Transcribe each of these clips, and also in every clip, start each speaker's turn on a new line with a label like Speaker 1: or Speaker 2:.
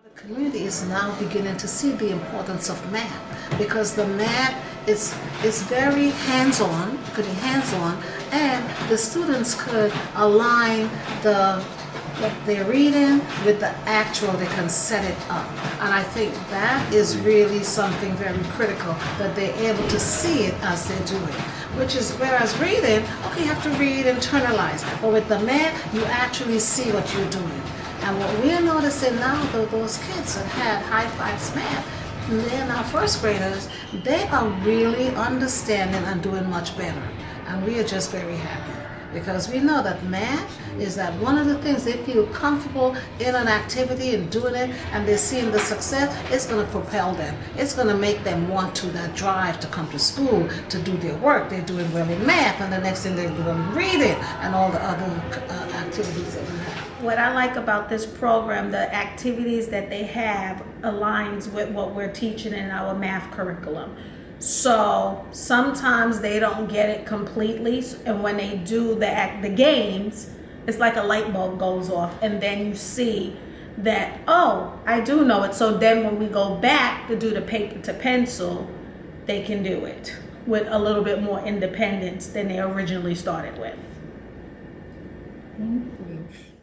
Speaker 1: The community is now beginning to see the importance of math because the math is very hands-on, could be hands-on, and the students could align the what they're reading with the actual, they can set it up. And I think that is really something very critical, that they're able to see it as they do it. Which is, whereas reading, okay, you have to read, internalize. But with the math, you actually see what you're doing. And what we're noticing now, though, those kids that had high fives math, they're now first graders, they are really understanding and doing much better. And we are just very happy because we know that math is that one of the things they feel comfortable in an activity and doing it, and they're seeing the success, it's going to propel them. It's going to make them want to, that drive to come to school to do their work. They're doing well in math, and the next thing they're doing reading and all the other activities that we have.
Speaker 2: What I like about this program, the activities that they have aligns with what we're teaching in our math curriculum. So sometimes they don't get it completely, and when they do the games, it's like a light bulb goes off, and then you see that, oh, I do know it. So then when we go back to do the paper to pencil, they can do it with a little bit more independence than they originally started with.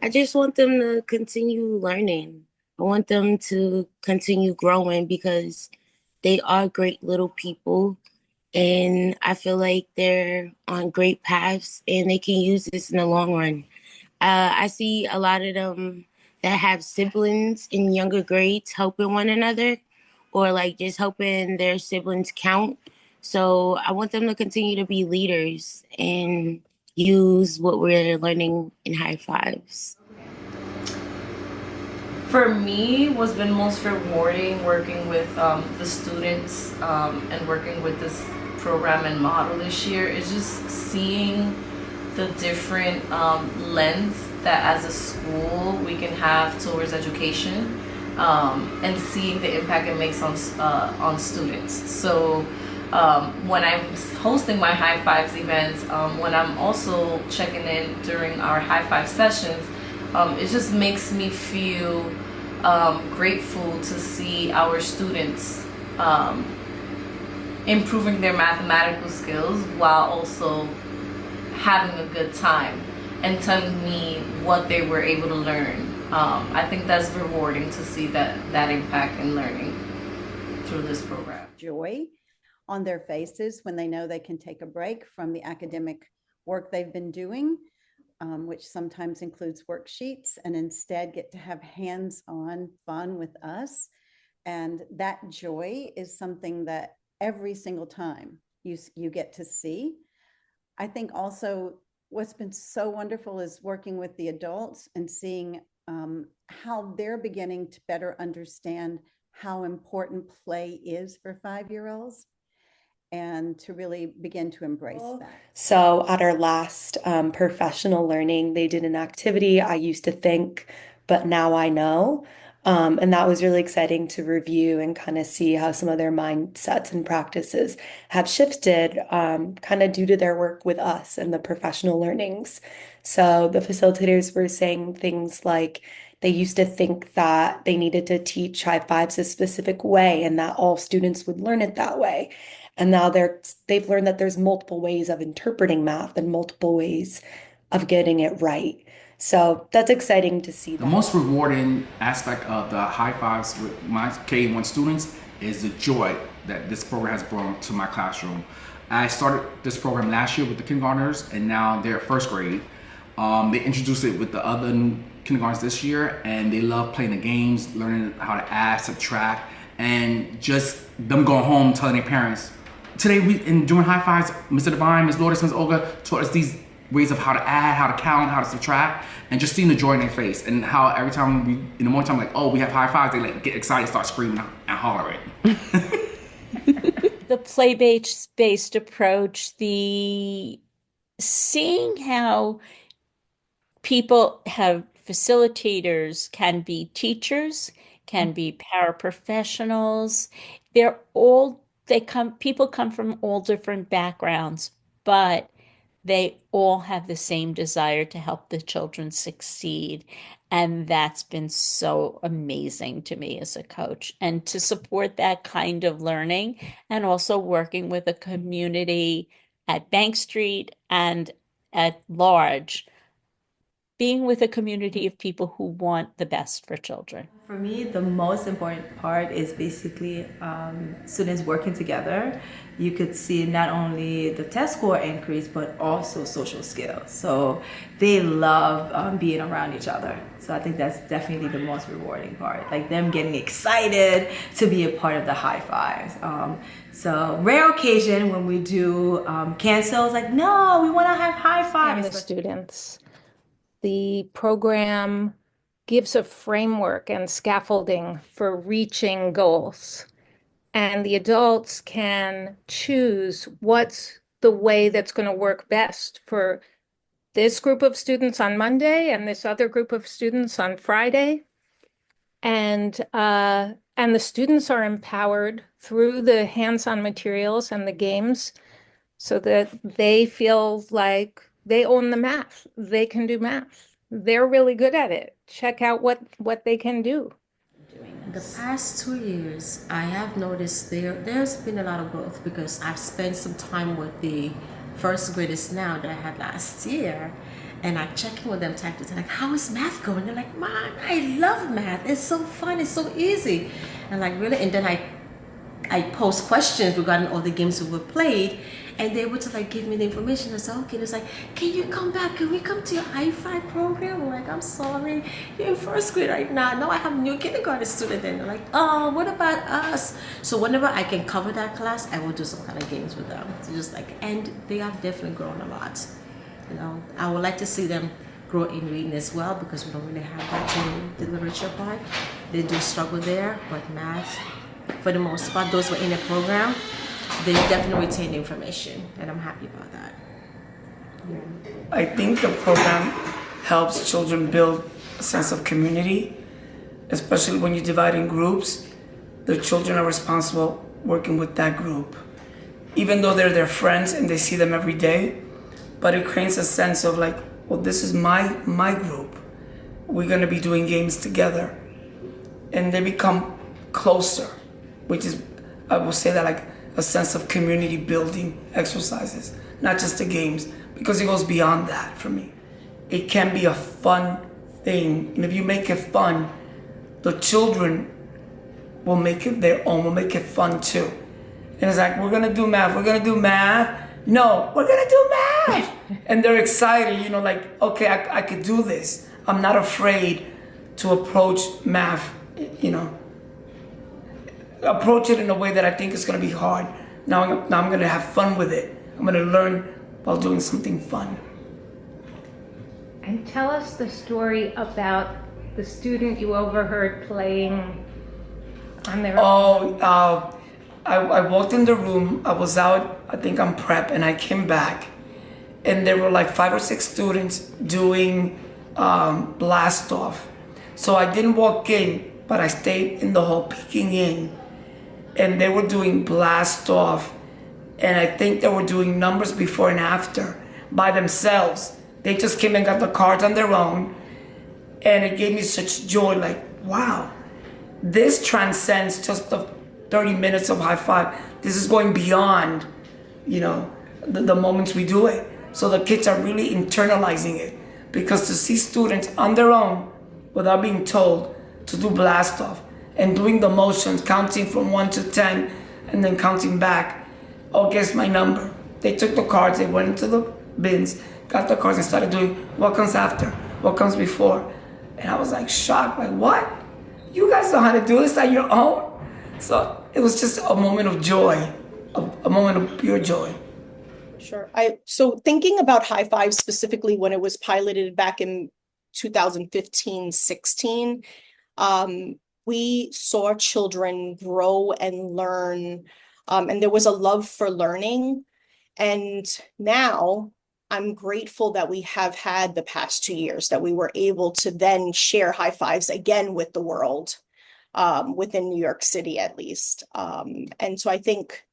Speaker 3: I just want them to continue learning. I want them to continue growing because they are great little people. And I feel like they're on great paths and they can use this in the long run. I see a lot of them that have siblings in younger grades helping one another or like just helping their siblings count. So I want them to continue to be leaders and use what we're learning in high fives.
Speaker 4: For me, what's been most rewarding working with the students and working with this program and model this year is just seeing the different lens that as a school we can have towards education and seeing the impact it makes on students. So when I'm hosting my high fives events, when I'm also checking in during our high five sessions, it just makes me feel grateful to see our students improving their mathematical skills while also having a good time and telling me what they were able to learn. I think that's rewarding to see that impact in learning through this program.
Speaker 5: Joy on their faces when they know they can take a break from the academic work they've been doing, which sometimes includes worksheets, and instead get to have hands-on fun with us. And that joy is something that every single time you get to see. I think also what's been so wonderful is working with the adults and seeing how they're beginning to better understand how important play is for 5-year-olds and to really begin to embrace that.
Speaker 6: So at our last professional learning, they did an activity I used to think, but now I know. And that was really exciting to review and kind of see how some of their mindsets and practices have shifted kind of due to their work with us and the professional learnings. So the facilitators were saying things like they used to think that they needed to teach high fives a specific way and that all students would learn it that way. And now they've learned that there's multiple ways of interpreting math and multiple ways of getting it right. So that's exciting to see.
Speaker 7: The most rewarding aspect of the high fives with my K1 students is the joy that this program has brought to my classroom. I started this program last year with the kindergartners, and now they're first grade. They introduced it with the other kindergartners this year, and they love playing the games, learning how to add, subtract, and just them going home telling their parents, today during high fives, Mr. Devine, Ms. Lourdes, Ms. Olga taught us these ways of how to add, how to count, how to subtract, and just seeing the joy in their face, and how every time in the morning time, like, oh, we have high fives, they like get excited, start screaming and hollering.
Speaker 8: The play-based approach, the seeing how people have facilitators can be teachers, can be paraprofessionals. People come from all different backgrounds, but they all have the same desire to help the children succeed. And that's been so amazing to me as a coach. And to support that kind of learning and also working with a community at Bank Street and at large, being with a community of people who want the best for children.
Speaker 9: For me, the most important part is basically students working together. You could see not only the test score increase, but also social skills. So they love being around each other. So I think that's definitely the most rewarding part, like them getting excited to be a part of the high fives. So rare occasion when we do cancels, like, no, we want to have high fives.
Speaker 10: And the students. The program gives a framework and scaffolding for reaching goals. And the adults can choose what's the way that's going to work best for this group of students on Monday and this other group of students on Friday. And the students are empowered through the hands-on materials and the games so that they feel like they own the math. They can do math. They're really good at it. Check out what they can do.
Speaker 11: The past 2 years, I have noticed there's been a lot of growth because I've spent some time with the first graders now that I had last year, and I check in with them time to time, like, how is math going? They're like, Mom, I love math. It's so fun. It's so easy. And like, really, and then I post questions regarding all the games we were played, and they would like give me the information. I said, okay, it's like, can you come back? Can we come to your I-5 program? I'm like, I'm sorry, you're in first grade right now. Now I have a new kindergarten student, and they're like, oh, what about us? So whenever I can cover that class, I will do some kind of games with them. So just like, and they have definitely grown a lot. You know, I would like to see them grow in reading as well, because we don't really have that to the literature part. They do struggle there, but math, for the most part, those who are in the program, they definitely retain the information, and I'm happy about that. Yeah.
Speaker 12: I think the program helps children build a sense of community, especially when you divide in groups. The children are responsible working with that group, even though they're their friends and they see them every day. But it creates a sense of like, well, this is my group. We're gonna be doing games together, and they become closer, which is, I will say that, like a sense of community building exercises, not just the games, because it goes beyond that for me. It can be a fun thing, and if you make it fun, the children will make it their own, will make it fun too. And it's like, we're gonna do math. No, we're gonna do math. And they're excited, you know, like, okay, I could do this. I'm not afraid to approach math, you know, approach it in a way that I think is gonna be hard. Now I'm gonna have fun with it. I'm gonna learn while doing something fun.
Speaker 10: And tell us the story about the student you overheard playing on their own.
Speaker 12: I walked in the room, I was out, I think on prep, and I came back, and there were like 5 or 6 students doing blast off. So I didn't walk in, but I stayed in the hall peeking in, and they were doing blast off, and I think they were doing numbers before and after by themselves. They just came and got the cards on their own, and it gave me such joy, like, wow, this transcends just the 30 minutes of high five. This is going beyond, you know, the moments we do it. So the kids are really internalizing it, because to see students on their own, without being told, to do blast off and doing the motions, counting from 1 to 10, and then counting back, oh, guess my number. They took the cards, they went into the bins, got the cards and started doing what comes after, what comes before. And I was like shocked, like, what? You guys know how to do this on your own? So it was just a moment of joy, a moment of pure joy.
Speaker 13: Sure. So thinking about high five specifically when it was piloted back in 2015-16, we saw children grow and learn, and there was a love for learning. And now I'm grateful that we have had the past 2 years, that we were able to then share high fives again with the world, within New York City at least. And so I think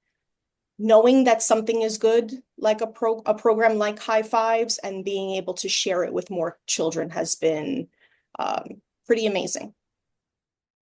Speaker 13: knowing that something is good, like a program like High Fives, and being able to share it with more children has been pretty amazing.